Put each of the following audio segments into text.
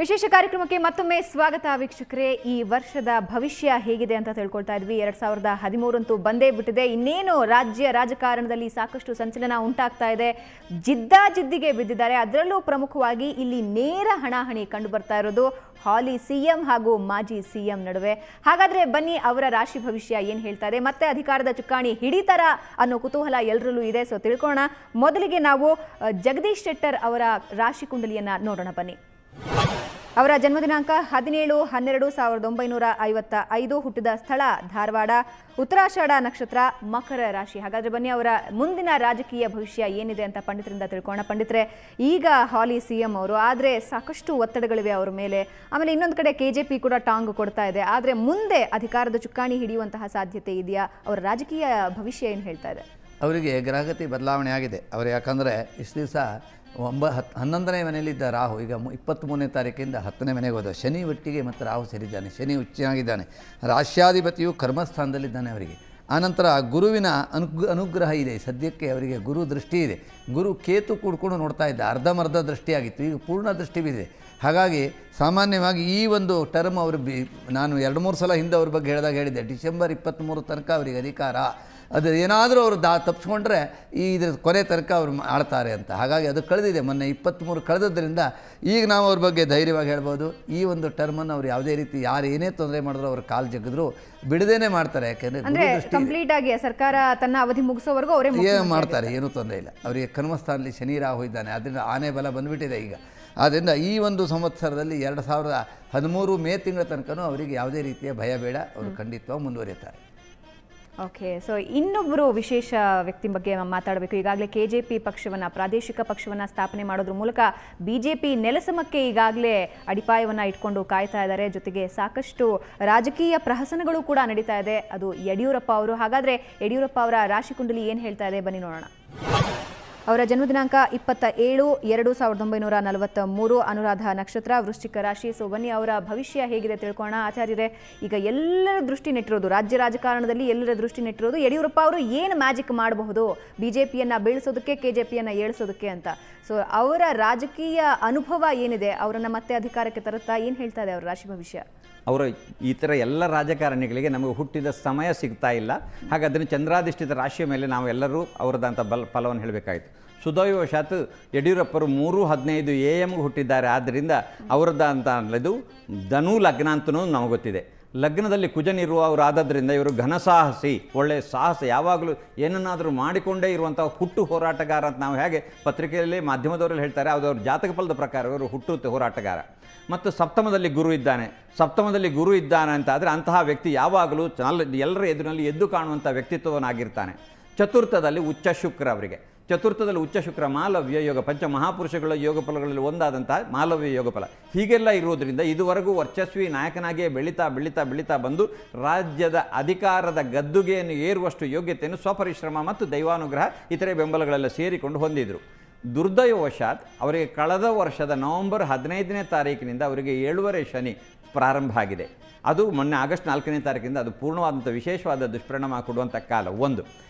ವಿಶೇಷ ಕಾರ್ಯಕ್ರಮಕ್ಕೆ ಮತ್ತೊಮ್ಮೆ ಸ್ವಾಗತ ವೀಕ್ಷಕರೇ. ಈ ವರ್ಷದ ಭವಿಷ್ಯ ಹೇಗಿದೆ ಅಂತ ತಿಳ್ಕೊಳ್ತಾ ಇದ್ವಿ. 2013 ಅಂತೂ ಬಂದೇ ಬಿಟ್ಟಿದೆ. ಇನ್ನೇನು ರಾಜ್ಯ ರಾಜಕಾರಣದಲ್ಲಿ ಸಾಕಷ್ಟು ಸಂಚಲನ ಉಂಟಾಗ್ತಾ ಇದೆ. ಜಿದ್ದಿಗೆ ಬಿದ್ದಿದ್ದಾರೆ. ಅದರಲ್ಲೂ ಪ್ರಮುಖವಾಗಿ ಇಲ್ಲಿ ನೇರ ಹಣಾಹಣಿ ಕಂಡು ಬರ್ತಾ ಇರೋದು ಹಾಲಿ ಸಿಎಂ ಹಾಗೂ ಮಾಜಿ ಸಿಎಂ ನಡುವೆ. ಹಾಗಾದ್ರೆ ಬನ್ನಿ ಅವರ ರಾಶಿ ಭವಿಷ್ಯ ಏನು ಹೇಳ್ತಾ ಇದೆ, ಮತ್ತೆ ಅಧಿಕಾರದ ಚುಕ್ಕಾಣಿ ಹಿಡಿತಾರ ಅನ್ನೋ ಕುತೂಹಲ ಎಲ್ಲರಲ್ಲೂ ಇದೆ. ಸೊ ತಿಳ್ಕೊಳ್ಳೋಣ. ಮೊದಲಿಗೆ ನಾವು ಜಗದೀಶ್ ಶೆಟ್ಟರ್ ಅವರ ರಾಶಿ ಕುಂಡಲಿಯನ್ನ ನೋಡೋಣ ಬನ್ನಿ. ಅವರ ಜನ್ಮ ದಿನಾಂಕ 17/12/1955, ಹುಟ್ಟಿದ ಸ್ಥಳ ಧಾರವಾಡ, ಉತ್ತರಾಷಾಢ ನಕ್ಷತ್ರ, ಮಕರ ರಾಶಿ. ಹಾಗಾದ್ರೆ ಬನ್ನಿ ಅವರ ಮುಂದಿನ ರಾಜಕೀಯ ಭವಿಷ್ಯ ಏನಿದೆ ಅಂತ ಪಂಡಿತರಿಂದ ತಿಳ್ಕೊಳ್ಳೋಣ. ಪಂಡಿತರೆ, ಈಗ ಹಾಲಿ ಸಿಎಂ ಅವರು, ಆದರೆ ಸಾಕಷ್ಟು ಒತ್ತಡಗಳಿವೆ ಅವರ ಮೇಲೆ. ಆಮೇಲೆ ಇನ್ನೊಂದು ಕಡೆ KJP ಕೂಡ ಟಾಂಗ್ ಕೊಡ್ತಾ ಇದೆ. ಆದರೆ ಮುಂದೆ ಅಧಿಕಾರದ ಚುಕ್ಕಾಣಿ ಹಿಡಿಯುವಂತಹ ಸಾಧ್ಯತೆ ಇದೆಯಾ? ಅವರ ರಾಜಕೀಯ ಭವಿಷ್ಯ ಏನು ಹೇಳ್ತಾ ಇದೆ? ಅವರಿಗೆ ಗ್ರಹಗತಿ ಬದಲಾವಣೆ ಆಗಿದೆ. ಅವರು ಯಾಕಂದರೆ ಇಷ್ಟು ದಿವಸ 11ನೇ ಮನೆಯಲ್ಲಿದ್ದ ರಾಹು ಈಗ 23ನೇ ತಾರೀಕಿಂದ 10ನೇ ಮನೆಗೆ ಹೋದ. ಶನಿ ಒಟ್ಟಿಗೆ ಮತ್ತು ರಾಹು ಸೇರಿದ್ದಾನೆ. ಶನಿ ಉಚ್ಚನಾಗಿದ್ದಾನೆ. ರಾಶ್ಯಾಧಿಪತಿಯು ಕರ್ಮಸ್ಥಾನದಲ್ಲಿದ್ದಾನೆ ಅವರಿಗೆ. ಆನಂತರ ಗುರುವಿನ ಅನುಗ್ರಹ ಇದೆ. ಸದ್ಯಕ್ಕೆ ಅವರಿಗೆ ಗುರು ದೃಷ್ಟಿ ಇದೆ. ಗುರು ಕೇತು ಕೂಡ್ಕೊಂಡು ನೋಡ್ತಾ ಇದ್ದ. ಅರ್ಧಮರ್ಧ ದೃಷ್ಟಿಯಾಗಿತ್ತು, ಈಗ ಪೂರ್ಣ ದೃಷ್ಟಿ ಬಿದ್ದಿದೆ. ಹಾಗಾಗಿ ಸಾಮಾನ್ಯವಾಗಿ ಈ ಒಂದು ಟರ್ಮ್ ಅವರು ನಾನು 2-3 ಸಲ ಹಿಂದೆ ಅವ್ರ ಬಗ್ಗೆ ಹೇಳಿದ್ದೆ, ಡಿಸೆಂಬರ್ 23 ತನಕ ಅವರಿಗೆ ಅಧಿಕಾರ. ಅದು ಏನಾದರೂ ಅವರು ತಪ್ಪಿಸ್ಕೊಂಡ್ರೆ ಇದ್ರ ಕೊನೆ ತನಕ ಅವರು ಆಡ್ತಾರೆ ಅಂತ. ಹಾಗಾಗಿ ಅದು ಕಳೆದಿದೆ. ಮೊನ್ನೆ 23 ಕಳೆದದ್ರಿಂದ ಈಗ ನಾವು ಅವ್ರ ಬಗ್ಗೆ ಧೈರ್ಯವಾಗಿ ಹೇಳ್ಬೋದು, ಈ ಒಂದು ಟರ್ಮನ್ನು ಅವ್ರು ಯಾವುದೇ ರೀತಿ ಯಾರು ಏನೇ ತೊಂದರೆ ಮಾಡಿದ್ರು ಅವ್ರ ಕಾಲು ಜಗ್ಗಿದ್ರು ಬಿಡದೇನೆ ಮಾಡ್ತಾರೆ. ಯಾಕೆಂದರೆ ಕಂಪ್ಲೀಟ್ ಆಗಿ ಸರ್ಕಾರ ತನ್ನ ಅವಧಿ ಮುಗಿಸೋವರೆಗೂ ಅವರೇ ಮಾಡ್ತಾರೆ, ಏನೂ ತೊಂದರೆ ಇಲ್ಲ. ಅವರಿಗೆ ಕರ್ಮಸ್ಥಾನದಲ್ಲಿ ಶನಿ ರಾಹು ಇದ್ದಾನೆ. ಅದರಿಂದ ಆನೆ ಬಲ ಬಂದುಬಿಟ್ಟಿದೆ ಈಗ. ಆದ್ದರಿಂದ ಈ ಒಂದು ಸಂವತ್ಸರದಲ್ಲಿ 2013 ಮೇ ತಿಂಗಳ ತನಕನೂ ಅವರಿಗೆ ಯಾವುದೇ ರೀತಿಯ ಭಯ ಬೇಡ. ಅವರು ಖಂಡಿತವಾಗಿ ಮುಂದುವರಿಯುತ್ತಾರೆ. ಓಕೆ. ಸೊ ಇನ್ನೊಬ್ಬರು ವಿಶೇಷ ವ್ಯಕ್ತಿ ಬಗ್ಗೆ ಮಾತಾಡಬೇಕು. ಈಗಾಗಲೇ KJP ಪಕ್ಷವನ್ನು, ಪ್ರಾದೇಶಿಕ ಪಕ್ಷವನ್ನು ಸ್ಥಾಪನೆ ಮಾಡೋದ್ರ ಮೂಲಕ BJP ನೆಲಸಮಕ್ಕೆ ಈಗಾಗಲೇ ಅಡಿಪಾಯವನ್ನು ಇಟ್ಕೊಂಡು ಕಾಯ್ತಾ ಇದ್ದಾರೆ. ಜೊತೆಗೆ ಸಾಕಷ್ಟು ರಾಜಕೀಯ ಪ್ರಹಸನಗಳು ಕೂಡ ನಡೀತಾ ಇದೆ. ಅದು ಯಡಿಯೂರಪ್ಪ ಅವರು. ಹಾಗಾದರೆ ಯಡಿಯೂರಪ್ಪ ಅವರ ರಾಶಿ ಕುಂಡಲಿ ಏನು ಹೇಳ್ತಾ ಇದೆ ಬನ್ನಿ ನೋಡೋಣ. ಅವರ ಜನ್ಮ ದಿನಾಂಕ 27/2/1943, ಅನುರಾಧ ನಕ್ಷತ್ರ, ವೃಶ್ಚಿಕ ರಾಶಿ. ಸೊ ಬನ್ನಿ ಅವರ ಭವಿಷ್ಯ ಹೇಗಿದೆ ತಿಳ್ಕೊಳ್ಳೋಣ. ಆಚಾರ್ಯರೇ, ಈಗ ಎಲ್ಲರ ದೃಷ್ಟಿ ನೆಟ್ಟಿರೋದು, ರಾಜ್ಯ ರಾಜಕಾರಣದಲ್ಲಿ ಎಲ್ಲರ ದೃಷ್ಟಿ ನೆಟ್ಟಿರೋದು ಯಡಿಯೂರಪ್ಪ ಅವರು ಏನು ಮ್ಯಾಜಿಕ್ ಮಾಡಬಹುದು BJPಯನ್ನು ಬೀಳಿಸೋದಕ್ಕೆ, KJPಯನ್ನು ಏಳಿಸೋದಕ್ಕೆ ಅಂತ. ಸೊ ಅವರ ರಾಜಕೀಯ ಅನುಭವ ಏನಿದೆ, ಅವರನ್ನು ಮತ್ತೆ ಅಧಿಕಾರಕ್ಕೆ ತರುತ್ತಾ, ಏನು ಹೇಳ್ತಾ ಇದೆ ಅವರ ರಾಶಿ ಭವಿಷ್ಯ? ಅವರ ಈ ಥರ ಎಲ್ಲ ರಾಜಕಾರಣಿಗಳಿಗೆ ನಮಗೆ ಹುಟ್ಟಿದ ಸಮಯ ಸಿಗ್ತಾ ಇಲ್ಲ. ಹಾಗಾದರೆ ಚಂದ್ರಾಧಿಷ್ಠಿತ ರಾಶಿಯ ಮೇಲೆ ನಾವು ಎಲ್ಲರೂ ಅವರದಂಥ ಫಲವನ್ನು ಹೇಳಬೇಕಾಯಿತು. ಸುದೈವಶಾತ್ ಯಡಿಯೂರಪ್ಪರು 3:15 AM ಹುಟ್ಟಿದ್ದಾರೆ. ಆದ್ದರಿಂದ ಅವರದಂತ ಇದು ಧನು ಲಗ್ನ ಅಂತಲೂ ನಮಗೆ ಗೊತ್ತಿದೆ. ಲಗ್ನದಲ್ಲಿ ಕುಜನಿರುವವರು ಆದದ್ರಿಂದ ಇವರು ಘನಸಾಹಸಿ, ಒಳ್ಳೆಯ ಸಾಹಸ, ಯಾವಾಗಲೂ ಏನನ್ನಾದರೂ ಮಾಡಿಕೊಂಡೇ ಇರುವಂಥ ಹುಟ್ಟು ಹೋರಾಟಗಾರ ಅಂತ ನಾವು ಹೇಗೆ ಪತ್ರಿಕೆಯಲ್ಲಿ ಮಾಧ್ಯಮದವರಲ್ಲಿ ಹೇಳ್ತಾರೆ, ಅದು ಅವ್ರ ಜಾತಕ ಫಲದ ಪ್ರಕಾರ ಇವರು ಹುಟ್ಟು ಹೋರಾಟಗಾರ. ಮತ್ತು ಸಪ್ತಮದಲ್ಲಿ ಗುರು ಇದ್ದಾನೆ. ಸಪ್ತಮದಲ್ಲಿ ಗುರು ಇದ್ದಾನೆ ಅಂತ ಆದರೆ ಅಂತಹ ವ್ಯಕ್ತಿ ಯಾವಾಗಲೂ ಎಲ್ಲರ ಎದುರಿನಲ್ಲಿ ಎದ್ದು ಕಾಣುವಂಥ ವ್ಯಕ್ತಿತ್ವವನ್ನಾಗಿರ್ತಾನೆ. ಚತುರ್ಥದಲ್ಲಿ ಉಚ್ಚ ಶುಕ್ರ ಅವರಿಗೆ. ಚತುರ್ಥದಲ್ಲಿ ಉಚ್ಚ ಶುಕ್ರ ಮಾಲವ್ಯ ಯೋಗ, ಪಂಚಮಹಾಪುರುಷಗಳ ಯೋಗ ಫಲಗಳಲ್ಲಿ ಒಂದಾದಂತಹ ಮಾಲವ್ಯ ಯೋಗ ಫಲ. ಹೀಗೆಲ್ಲ ಇರುವುದರಿಂದ ಇದುವರೆಗೂ ವರ್ಚಸ್ವಿ ನಾಯಕನಾಗಿಯೇ ಬೆಳೀತಾ ಬಂದು ರಾಜ್ಯದ ಅಧಿಕಾರದ ಗದ್ದುಗೆಯನ್ನು ಏರುವಷ್ಟು ಯೋಗ್ಯತೆಯನ್ನು ಸ್ವಪರಿಶ್ರಮ ಮತ್ತು ದೈವಾನುಗ್ರಹ ಇತರೆ ಬೆಂಬಲಗಳೆಲ್ಲ ಸೇರಿಕೊಂಡು ಹೊಂದಿದ್ರು. ದುರ್ದೈವವಶಾತ್ ಅವರಿಗೆ ಕಳೆದ ವರ್ಷದ ನವೆಂಬರ್ 15ನೇ ತಾರೀಕಿನಿಂದ ಅವರಿಗೆ 7ನೇ ಶನಿ ಪ್ರಾರಂಭ ಆಗಿದೆ. ಅದು ಮೊನ್ನೆ ಆಗಸ್ಟ್ 4ನೇ ತಾರೀಕಿಂದ ಅದು ಪೂರ್ಣವಾದಂಥ ವಿಶೇಷವಾದ ದುಷ್ಪರಿಣಾಮ ಕೊಡುವಂಥ ಕಾಲ ಒಂದು.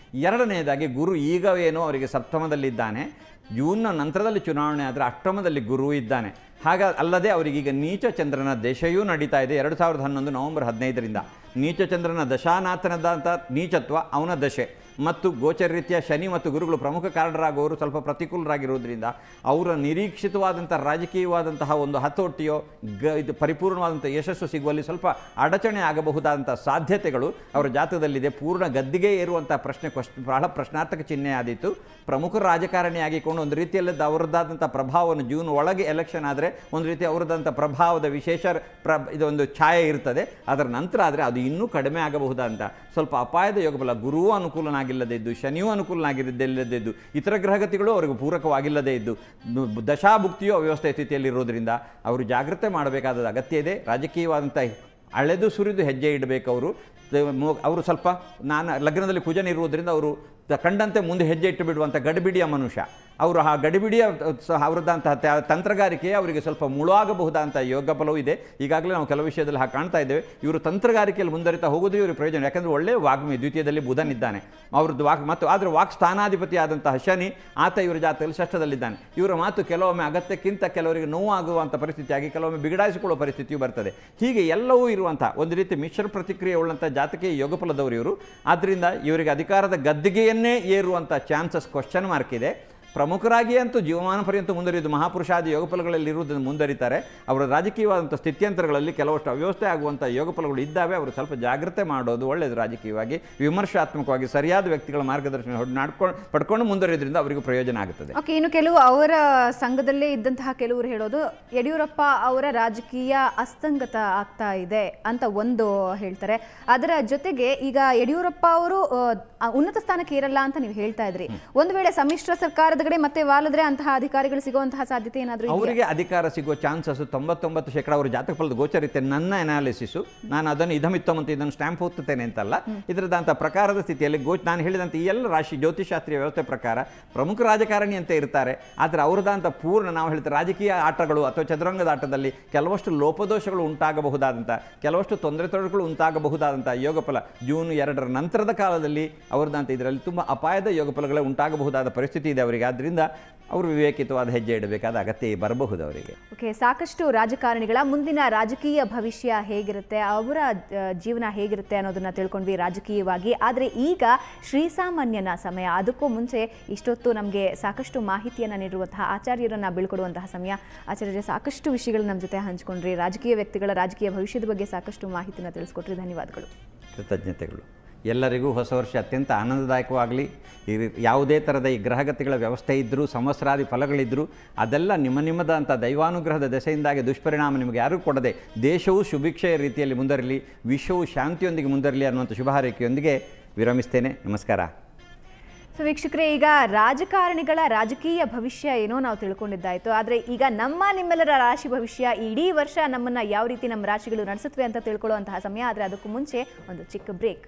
ಎರಡನೇದಾಗಿ ಗುರು ಈಗ ಏನೋ ಅವರಿಗೆ ಸಪ್ತಮದಲ್ಲಿದ್ದಾನೆ. ಜೂನ್ನ ನಂತರದಲ್ಲಿ ಚುನಾವಣೆ ಆದರೆ ಅಷ್ಟಮದಲ್ಲಿ ಗುರು ಇದ್ದಾನೆ. ಅಲ್ಲದೆ ಅವರಿಗೀಗ ನೀಚ ಚಂದ್ರನ ದಶೆಯೂ ನಡೀತಾ ಇದೆ. 2011 ನವೆಂಬರ್ 15ರಿಂದ ನೀಚ ಚಂದ್ರನ ದಶಾನಾಥನದಂಥ ನೀಚತ್ವ ಅವನ ದಶೆ ಮತ್ತು ಗೋಚರ ರೀತಿಯ ಶನಿ ಮತ್ತು ಗುರುಗಳು ಪ್ರಮುಖ ಕಾರಣರಾಗುವವರು ಸ್ವಲ್ಪ ಪ್ರತಿಕೂಲರಾಗಿರುವುದರಿಂದ ಅವರ ನಿರೀಕ್ಷಿತವಾದಂಥ ರಾಜಕೀಯವಾದಂತಹ ಒಂದು ಹತೋಟಿಯೋ ಇದು ಪರಿಪೂರ್ಣವಾದಂಥ ಯಶಸ್ಸು ಸಿಗುವಲ್ಲಿ ಸ್ವಲ್ಪ ಅಡಚಣೆ ಆಗಬಹುದಾದಂಥ ಸಾಧ್ಯತೆಗಳು ಅವರ ಜಾತಕದಲ್ಲಿದೆ. ಪೂರ್ಣ ಗದ್ದಿಗೆ ಏರುವಂಥ ಬಹಳ ಪ್ರಶ್ನಾರ್ಥಕ ಚಿಹ್ನೆ ಆದೀತು. ಪ್ರಮುಖ ರಾಜಕಾರಣಿಯಾಗಿಕೊಂಡು ಒಂದು ರೀತಿಯಲ್ಲಿದ್ದ ಅವರದ್ದಾದಂಥ ಪ್ರಭಾವವನ್ನು ಜೂನ್ ಒಳಗೆ ಎಲೆಕ್ಷನ್ ಆದರೆ ಒಂದು ರೀತಿ ಅವರದಂಥ ಪ್ರಭಾವದ ವಿಶೇಷ ಇದೊಂದು ಛಾಯೆ ಇರ್ತದೆ. ಅದರ ನಂತರ ಆದರೆ ಅದು ಇನ್ನೂ ಕಡಿಮೆ ಆಗಬಹುದಂತ ಸ್ವಲ್ಪ ಅಪಾಯದ ಯೋಗಬಲ. ಗುರುವೂ ಅನುಕೂಲನಾಗಿಲ್ಲದೇ ಇದ್ದು, ಶನಿಯೂ ಅನುಕೂಲನಾಗಿಲ್ಲದೇ ಇದ್ದು, ಇತರ ಗ್ರಹಗತಿಗಳು ಅವರಿಗೆ ಪೂರಕವಾಗಿಲ್ಲದೇ ಇದ್ದು, ದಶಾಭುಕ್ತಿಯು ಅವ್ಯವಸ್ಥೆ ಸ್ಥಿತಿಯಲ್ಲಿರೋದ್ರಿಂದ ಅವರು ಜಾಗ್ರತೆ ಮಾಡಬೇಕಾದ ಅಗತ್ಯ ಇದೆ. ರಾಜಕೀಯವಾದಂಥ ಅಳೆದು ಸುರಿದು ಹೆಜ್ಜೆ ಇಡಬೇಕು. ಅವರು ಸ್ವಲ್ಪ ಲಗ್ನದಲ್ಲಿ ಕುಜನಿರುವುದರಿಂದ ಅವರು ಕಂಡಂತೆ ಮುಂದೆ ಹೆಜ್ಜೆ ಇಟ್ಟು ಬಿಡುವಂಥ ಗಡಿಬಿಡಿಯ ಮನುಷ್ಯ. ಅವರು ಆ ಗಡಿಬಿಡಿಯ ಅವರದ್ದಂತಹ ತಂತ್ರಗಾರಿಕೆ ಅವರಿಗೆ ಸ್ವಲ್ಪ ಮುಳುವಾಗಬಹುದಾದಂಥ ಯೋಗ ಬಲವೂ ಇದೆ. ಈಗಾಗಲೇ ನಾವು ಕೆಲವು ವಿಷಯದಲ್ಲಿ ಹಾಗೆ ಕಾಣ್ತಾ ಇದ್ದೇವೆ. ಇವರು ತಂತ್ರಗಾರಿಕೆಯಲ್ಲಿ ಮುಂದುವರಿತಾ ಹೋಗೋದು ಇವರಿಗೆ ಪ್ರಯೋಜನ. ಯಾಕಂದರೆ ಒಳ್ಳೆಯ ವಾಗ್ಮಿ, ದ್ವಿತೀಯದಲ್ಲಿ ಬುಧನಿದ್ದಾನೆ, ಅವ್ರದ್ದು ಮತ್ತು ಆದರೆ ವಾಕ್ ಸ್ಥಾನಾಧಿಪತಿ ಆದಂತಹ ಶನಿ ಆತ ಇವರ ಜಾತಕದಲ್ಲಿ ಷಷ್ಠದಲ್ಲಿದ್ದಾನೆ. ಇವರ ಮಾತು ಕೆಲವೊಮ್ಮೆ ಅಗತ್ಯಕ್ಕಿಂತ ಕೆಲವರಿಗೆ ನೋವಾಗುವಂಥ ಪರಿಸ್ಥಿತಿಯಾಗಿ ಕೆಲವೊಮ್ಮೆ ಬಿಗಡಾಯಿಸಿಕೊಳ್ಳುವ ಪರಿಸ್ಥಿತಿಯು ಬರ್ತದೆ. ಹೀಗೆ ಎಲ್ಲವೂ ಇರುವಂಥ ಒಂದು ರೀತಿ ಮಿಶ್ರ ಪ್ರತಿಕ್ರಿಯೆ ಉಳ್ಳಂಥ ಜಾತಕೀಯ ಯೋಗಫಲದವರು ಇವರು. ಆದ್ದರಿಂದ ಇವರಿಗೆ ಅಧಿಕಾರದ ಗದ್ದಿಗೆಯನ್ನೇ ಏರುವಂಥ ಚಾನ್ಸಸ್ ಕ್ವಶನ್ ಮಾರ್ಕ್ ಇದೆ. ಪ್ರಮುಖರಾಗಿ ಅಂತೂ ಜೀವಮಾನ ಪರ್ಯಂತ ಮುಂದುವರಿಯುವುದು ಮಹಾಪುರುಷಾದಿ ಯೋಗಫಲಗಳಲ್ಲಿ ಇರುವುದನ್ನು ಮುಂದುವರಿತಾರೆ. ಅವರ ರಾಜಕೀಯವಾದಂಥ ಸ್ಥಿತ್ಯಂತರಗಳಲ್ಲಿ ಕೆಲವಷ್ಟು ಅವ್ಯವಸ್ಥೆ ಆಗುವಂಥ ಯೋಗಫಲಗಳು ಇದ್ದಾವೆ. ಅವರು ಸ್ವಲ್ಪ ಜಾಗ್ರತೆ ಮಾಡೋದು ಒಳ್ಳೆಯದು. ರಾಜಕೀಯವಾಗಿ ವಿಮರ್ಶಾತ್ಮಕವಾಗಿ ಸರಿಯಾದ ವ್ಯಕ್ತಿಗಳ ಮಾರ್ಗದರ್ಶನ ಪಡ್ಕೊಂಡು ಮುಂದುವರಿಯೋದ್ರಿಂದ ಅವರಿಗೂ ಪ್ರಯೋಜನ ಆಗುತ್ತದೆ. ಓಕೆ, ಇನ್ನು ಕೆಲವು ಅವರ ಸಂಘದಲ್ಲೇ ಇದ್ದಂತಹ ಕೆಲವರು ಹೇಳೋದು ಯಡಿಯೂರಪ್ಪ ಅವರ ರಾಜಕೀಯ ಅಸ್ತಂಗತ ಆಗ್ತಾ ಇದೆ ಅಂತ ಒಂದು ಹೇಳ್ತಾರೆ. ಅದರ ಜೊತೆಗೆ ಈಗ ಯಡಿಯೂರಪ್ಪ ಅವರು ಉನ್ನತ ಸ್ಥಾನಕ್ಕೆ ಇರಲ್ಲ ಅಂತ ನೀವು ಹೇಳ್ತಾ ಇದ್ರಿ. ಒಂದು ವೇಳೆ ಸಮ್ಮಿಶ್ರ ಸರ್ಕಾರದ ಕಡೆ ಮತ್ತೆ ವಾಲಿದ್ರೆ ಅಂತಹ ಅಧಿಕಾರಿಗಳು ಸಿಗುವಂತಹ ಸಾಧ್ಯತೆ ಏನಾದರೂ ಅವರಿಗೆ ಅಧಿಕಾರ ಸಿಗುವ ಚಾನ್ಸಸ್ 99% ಅವರ ಜಾತಕ ಫಲದ ಗೋಚರಿತೆ. ನನ್ನ ಅನಾಲಿಸಿಸು, ನಾನು ಅದನ್ನು ಇದಮಿತ್ತಮಂತ ಇದನ್ನು ಸ್ಟ್ಯಾಂಪ್ ಹೋಗ್ತೇನೆ ಅಂತಲ್ಲ, ಇದರದಂಥ ಪ್ರಕಾರದ ಸ್ಥಿತಿಯಲ್ಲಿ ನಾನು ಹೇಳಿದಂಥ ಈ ಎಲ್ಲ ರಾಶಿ ಜ್ಯೋತಿಷಾಸ್ತ್ರೀಯ ವ್ಯವಸ್ಥೆ ಪ್ರಕಾರ ಪ್ರಮುಖ ರಾಜಕಾರಣಿ ಅಂತ ಇರ್ತಾರೆ. ಆದರೆ ಅವರದಂಥ ಪೂರ್ಣ ನಾವು ಹೇಳ್ತೇವೆ ರಾಜಕೀಯ ಆಟಗಳು ಅಥವಾ ಚದುರಂಗದ ಆಟದಲ್ಲಿ ಕೆಲವಷ್ಟು ಲೋಪದೋಷಗಳು ಉಂಟಾಗಬಹುದಾದಂಥ, ಕೆಲವಷ್ಟು ತೊಂದರೆಗಳು ಉಂಟಾಗಬಹುದಾದಂಥ ಯೋಗಫಲ ಜೂನ್ 2ರ ನಂತರದ ಕಾಲದಲ್ಲಿ ಅವರದಂಥ ಇದರಲ್ಲಿ ತುಂಬ ಅಪಾಯದ ಯೋಗಫಲಗಳೇ ಉಂಟಾಗಬಹುದಾದ ಪರಿಸ್ಥಿತಿ ಇದೆ ಅವರಿಗೆ. ಆದ್ದರಿಂದ ಅವರು ವಿವೇಕಿತವಾದ ಹೆಜ್ಜೆ ಇಡಬೇಕಾದ ಅಗತ್ಯ ಬರಬಹುದು ಅವರಿಗೆ. ಓಕೆ, ಸಾಕಷ್ಟು ರಾಜಕಾರಣಿಗಳ ಮುಂದಿನ ರಾಜಕೀಯ ಭವಿಷ್ಯ ಹೇಗಿರುತ್ತೆ, ಅವರ ಜೀವನ ಹೇಗಿರುತ್ತೆ ಅನ್ನೋದನ್ನ ತಿಳ್ಕೊಂಡ್ವಿ ರಾಜಕೀಯವಾಗಿ. ಆದರೆ ಈಗ ಶ್ರೀಸಾಮಾನ್ಯನ ಸಮಯ. ಅದಕ್ಕೂ ಮುಂಚೆ ಇಷ್ಟೊತ್ತು ನಮಗೆ ಸಾಕಷ್ಟು ಮಾಹಿತಿಯನ್ನು ನೀಡಿರುವಂತಹ ಆಚಾರ್ಯರನ್ನು ಬೀಳ್ಕೊಡುವಂತಹ ಸಮಯ. ಆಚಾರ್ಯರೇ, ಸಾಕಷ್ಟು ವಿಷಯಗಳು ನಮ್ಮ ಜೊತೆ ಹಂಚಿಕೊಂಡ್ರಿ. ರಾಜಕೀಯ ವ್ಯಕ್ತಿಗಳ ರಾಜಕೀಯ ಭವಿಷ್ಯದ ಬಗ್ಗೆ ಸಾಕಷ್ಟು ಮಾಹಿತಿಯನ್ನು ತಿಳಿಸ್ಕೊಟ್ರಿ. ಧನ್ಯವಾದಗಳು. ಕೃತಜ್ಞತೆಗಳು. ಎಲ್ಲರಿಗೂ ಹೊಸ ವರ್ಷ ಅತ್ಯಂತ ಆನಂದದಾಯಕವಾಗಲಿ. ಯಾವುದೇ ಥರದ ಈ ಗ್ರಹಗತಿಗಳ ವ್ಯವಸ್ಥೆ ಇದ್ದರೂ, ಸಂವತ್ಸರಾದಿ ಫಲಗಳಿದ್ದರೂ ಅದೆಲ್ಲ ನಿಮ್ಮದಾದಂಥ ದೈವಾನುಗ್ರಹದ ದೆಸೆಯಿಂದಾಗಿ ದುಷ್ಪರಿಣಾಮ ನಿಮಗೆ ಯಾರೂ ಕೊಡದೆ ದೇಶವು ಸುಭಿಕ್ಷೆಯ ರೀತಿಯಲ್ಲಿ ಮುಂದರಲಿ, ವಿಶ್ವವು ಶಾಂತಿಯೊಂದಿಗೆ ಮುಂದರಲಿ ಅನ್ನುವಂಥ ಶುಭ ಹಾರೈಕೆಯೊಂದಿಗೆ ವಿರಮಿಸ್ತೇನೆ. ನಮಸ್ಕಾರ. ಸೊ ವೀಕ್ಷಕರೇ, ಈಗ ರಾಜಕಾರಣಿಗಳ ರಾಜಕೀಯ ಭವಿಷ್ಯ ಏನೋ ನಾವು ತಿಳ್ಕೊಂಡಿದ್ದಾಯಿತು. ಆದರೆ ಈಗ ನಿಮ್ಮೆಲ್ಲರ ರಾಶಿ ಭವಿಷ್ಯ, ಇಡೀ ವರ್ಷ ನಮ್ಮನ್ನು ಯಾವ ರೀತಿ ನಮ್ಮ ರಾಶಿಗಳು ನಡೆಸುತ್ತವೆ ಅಂತ ತಿಳ್ಕೊಳ್ಳುವಂತಹ ಸಮಯ. ಆದರೆ ಅದಕ್ಕೂ ಮುಂಚೆ ಒಂದು ಚಿಕ್ಕ ಬ್ರೇಕ್.